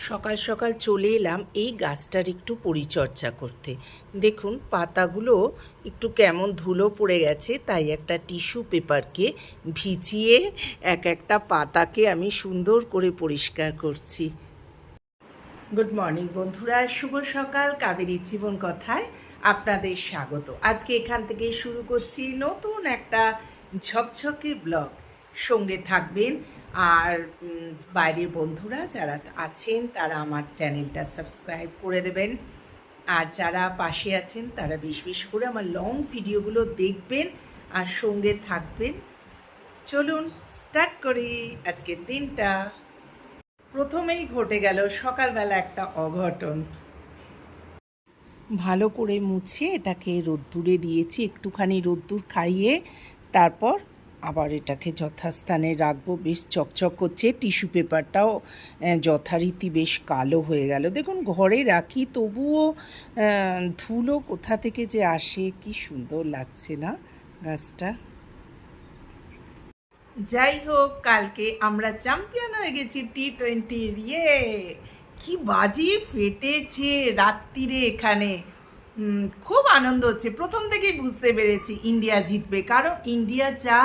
সকাল সকাল চলে এলাম এই গাছটার একটু পরিচর্যা করতে। দেখুন পাতাগুলো একটু কেমন ধুলো পড়ে গেছে, তাই একটা টিস্যু পেপারকে ভিজিয়ে এক একটা পাতাকে আমি সুন্দর করে পরিষ্কার করছি। গুড মর্নিং বন্ধুরা, শুভ সকাল। কাবেরী জীবন কথায় আপনাদের স্বাগত। আজকে এখান থেকে শুরু করছি নতুন একটা ঝকঝকে ব্লগ। সঙ্গে থাকবেন, আর বাইরের বন্ধুরা যারা আছেন তারা আমার চ্যানেলটা সাবস্ক্রাইব করে দেবেন, আর যারা পাশে আছেন তারা বেশ বেশ করে আমার লং ভিডিওগুলো দেখবেন আর সঙ্গে থাকবেন। চলুন স্টার্ট করি আজকের দিনটা। প্রথমেই ঘটে গেল সকালবেলা একটা অঘটন। ভালো করে মুছে এটাকে রোদ্দুরে দিয়েছি, একটুখানি রোদ্দুর খাইয়ে তারপর আবার এটাকে যথাস্থানে রাখবো। বেশ চকচক করছে, টিস্যু পেপারটাও যথারীতি বেশ কালো হয়ে গেল। দেখুন ঘরে রাখি তবুও ধুলো কোথা থেকে যে আসে, কি সুন্দর লাগছে না গাছটা। যাই হোক, কালকে আমরা চ্যাম্পিয়ন হয়ে গেছি T20-র। কি বাজি ফেটেছে রাত্রিরে এখানে। খুব আনন্দ হচ্ছে। প্রথম থেকেই বুঝতে পেরেছি ইন্ডিয়া জিতবে, কারণ ইন্ডিয়া যা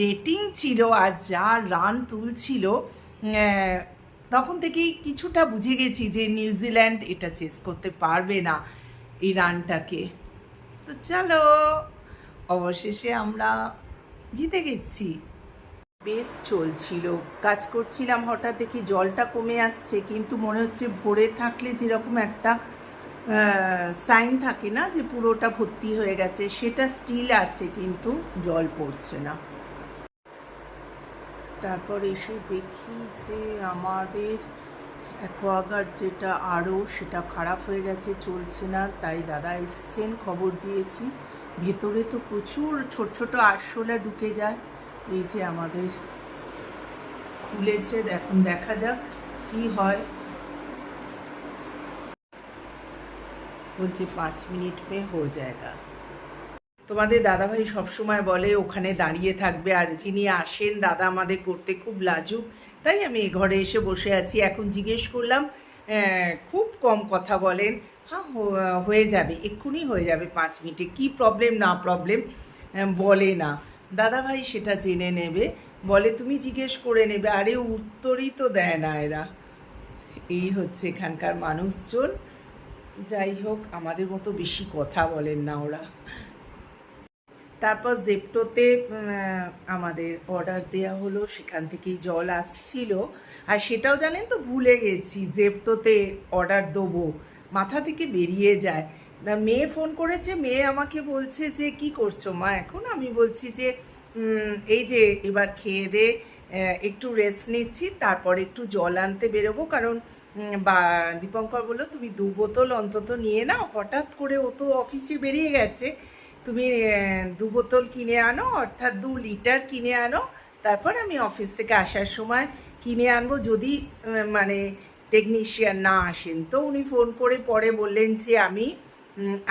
রেটিং ছিল আর যা রান তুলছিল, তখন থেকেই কিছুটা বুঝে গেছি যে নিউজিল্যান্ড এটা চেস করতে পারবে না এই রানটাকে। তো চলো, অবশেষে আমরা জিতে গেছি। বেশ চলছিল, কাজ করছিলাম, হঠাৎ দেখি জলটা কমে আসছে, কিন্তু মনে হচ্ছে ভরে থাকলে যেরকম একটা সাইন থাকে না যে পুরোটা ভর্তি হয়ে গেছে, সেটা স্টিল আছে কিন্তু জল পড়ছে না। তারপর এসে দেখি যে আমাদের অ্যাকোয়াগার্ড যেটা আরও সেটা খারাপ হয়ে গেছে, চলছে না। তাই দাদা এসছেন, খবর দিয়েছি। ভেতরে তো প্রচুর ছোট ছোট আরশোলা ঢুকে যায়। এই যে আমাদের খুলেছে, এখন দেখা যাক কি হয়। বলছে 5 মিনিট মে হো যায়গা। তোমাদের দাদাভাই সবসময় বলে ওখানে দাঁড়িয়ে থাকবে, আর যিনি আসেন দাদা আমাদের করতে খুব লাজুক, তাই আমি এ ঘরে এসে বসে আছি। এখন জিজ্ঞেস করলাম, খুব কম কথা বলেন। হ্যাঁ হয়ে যাবে, এক্ষুনি হয়ে যাবে 5 মিনিটে, কি প্রবলেম না প্রবলেম বলে না। দাদাভাই সেটা জেনে নেবে, বলে তুমি জিজ্ঞেস করে নেবে। আরে উত্তরই তো দেয় না এরা। এই হচ্ছে এখানকার মানুষজন। যাই হোক, আমাদের মতো বেশি কথা বলেন না ওরা। তারপর জেপ্টোতে আমাদের অর্ডার দেওয়া হলো, সেখান থেকেই জল আসছিল। আর সেটাও জানেন তো, ভুলে গেছি জেপ্টোতে অর্ডার দেবো, মাথা থেকে বেরিয়ে যায়। মেয়ে ফোন করেছে, মেয়ে আমাকে বলছে যে কি করছো মা এখন। আমি বলছি যে এই যে এবার খেয়ে দে, একটু রেস্ট নিচ্ছি, তারপর একটু জল আনতে বেরোবো। কারণ বা দীপঙ্কর বললো তুমি 2 বোতল অন্তত নিয়ে নাও, হঠাৎ করে ও তো অফিসে বেরিয়ে গেছে, তুমি 2 বোতল কিনে আনো, অর্থাৎ 2 লিটার কিনে আনো, তারপর আমি অফিস থেকে আসার সময় কিনে আনবো, যদি মানে টেকনিশিয়ান না আসেন। তো উনি ফোন করে পরে বললেন যে আমি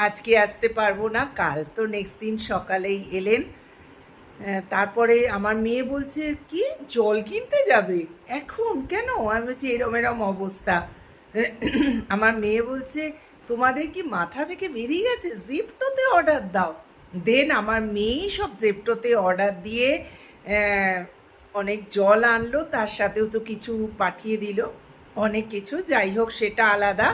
আজকে আসতে পারবো না, কাল। তো নেক্সট দিন সকালেই এলেন। তারপরে আমার মেয়ে বলছে কি জল কিনতে যাবে এখন কেন। আমি বলছি এরম এরম অবস্থা। আমার মেয়ে বলছে তোমাদের কি মাথা থেকে বেরিয়ে গেছে, জেপ্টোতে অর্ডার দাও। দেন আমার মেয়েই সব জেপ্টোতে অর্ডার দিয়ে অনেক জল আনলো, তার সাথেও তো কিছু পাঠিয়ে দিল, অনেক কিছু। যাই হোক, সেটা আলাদা।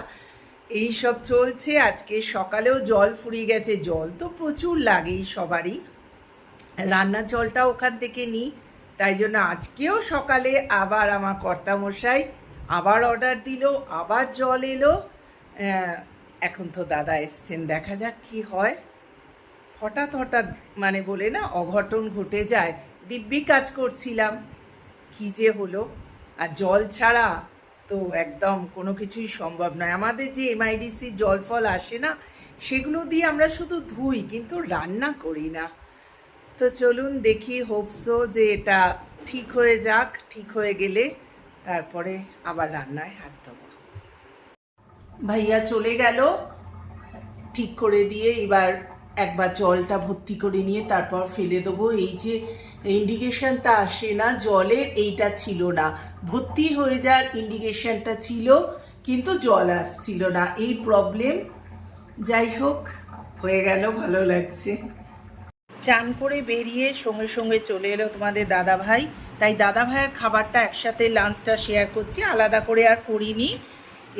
এই সব চলছে। আজকে সকালেও জল ফুরিয়ে গেছে, জল তো প্রচুর লাগেই সবারই, রান্নার জলটা ওখান থেকে নিই। তাই জন্য আজকেও সকালে আবার আমার কর্তামশাই আবার অর্ডার দিল, আবার জল এলো। এখন তো দাদা এসছেন, দেখা যাক কি হয়। হঠাৎ হঠাৎ মানে বলে না, অঘটন ঘটে যায়। দিব্যি কাজ করছিলাম, কী যে হলো। আর জল ছাড়া তো একদম কোনো কিছুই সম্ভব নয়। আমাদের যে এমআইডিসির জল ফল আসে না, সেগুলো দিয়ে আমরা শুধু ধুই, কিন্তু রান্না করি না। তো চলুন দেখি, হোপসো যে এটা ঠিক হয়ে যাক। ঠিক হয়ে গেলে তারপরে আবার রান্নায় হাত দেবো। ভাইয়া চলে গেল ঠিক করে দিয়ে, এবার একবার জলটা ভর্তি করে নিয়ে তারপর ফেলে দেবো। এই যে ইন্ডিকেশনটা আসে না জলের, এইটা ছিল না। ভর্তি হয়ে যাওয়ার ইন্ডিকেশনটা ছিল, কিন্তু জল আসছিল না, এই প্রবলেম। যাই হোক, হয়ে গেল, ভালো লাগছে। চান করে বেরিয়ে সঙ্গে সঙ্গে চলে এলো তোমাদের দাদা ভাই, তাই দাদা ভাইয়ের খাবারটা একসাথে লাঞ্চটা শেয়ার করছি, আলাদা করে আর করিনি।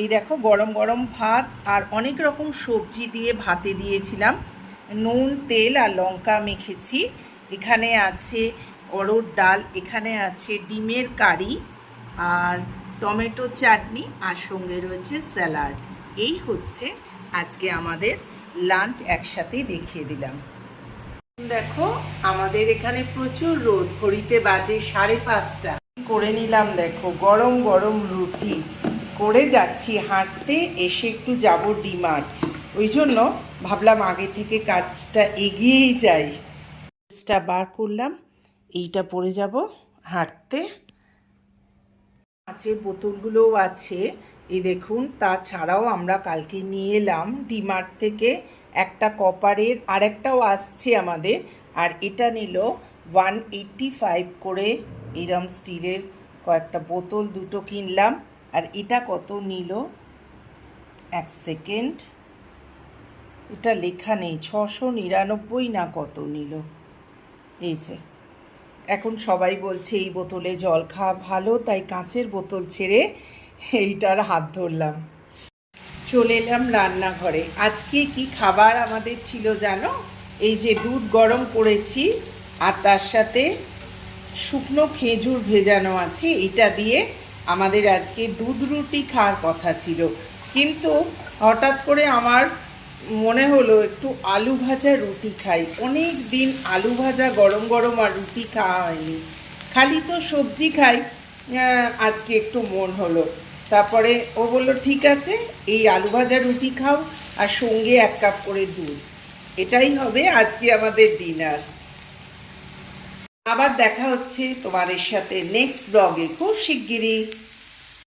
এই দেখো গরম গরম ভাত আর অনেক রকম সবজি দিয়ে ভাতে দিয়েছিলাম, নুন তেল আর লঙ্কা মেখেছি। এখানে আছে অরড় ডাল, এখানে আছে ডিমের কারি আর টমেটো চাটনি, আর সঙ্গে রয়েছে স্যালাড। এই হচ্ছে আজকে আমাদের লাঞ্চ, একসাথে দেখিয়ে দিলাম। দেখো আমাদের এখানে প্রচুর রোদ, ঘড়িতে বাজে 5:30। করে নিলাম দেখো গরম গরম রুটি, করে যাচ্ছি হাঁটতে, এসে একটু যাব ডিমার্ট, ওই জন্য ভাবলাম আগে থেকে কাজটা এগিয়েই যাই। ড্রেসটা বার করলাম, এইটা পরে যাব হাঁটতে। মাছের বোতলগুলোও আছে, এই দেখুন। তাছাড়াও আমরা কালকে নিয়ে এলাম ডিমার্ট থেকে একটা কপারের, আর একটাও আসছে আমাদের, আর এটা নিল 185 করে। এরম স্টিলের কয়েকটা বোতল দুটো কিনলাম। আর এটা কত নিল, এক সেকেন্ড, এটা লেখা নেই, 699 না কত নিল। এই যে এখন সবাই বলছে এই বোতলে জল খাওয়া ভালো, তাই কাঁচের বোতল ছেড়ে এইটার হাত ধরলাম। চলে এলাম রান্নাঘরে। আজকে কি খাবার আমাদের ছিল জানো? এই যে দুধ গরম করেছি, আর তার সাথে শুকনো খেজুর ভেজানো আছে, এটা দিয়ে আমাদের আজকে দুধ রুটি খাওয়ার কথা ছিল, কিন্তু হঠাৎ করে আমার মনে হলো একটু আলু ভাজা রুটি খাই। অনেক দিন আলু ভাজা গরম গরম আর রুটি খাওয়া হয়নি, খালি তো সবজি খাই। আজকে একটু মন হলো, তারপরে ও বলল ঠিক আছে এই আলু ভাজা রুটি খাও আর সঙ্গে 1 কাপ করে দুধ, এটাই হবে আজকে আমাদের ডিনার। আবার দেখা হচ্ছে তোমাদের সাথে নেক্সট ব্লগে খুব শিগগিরই।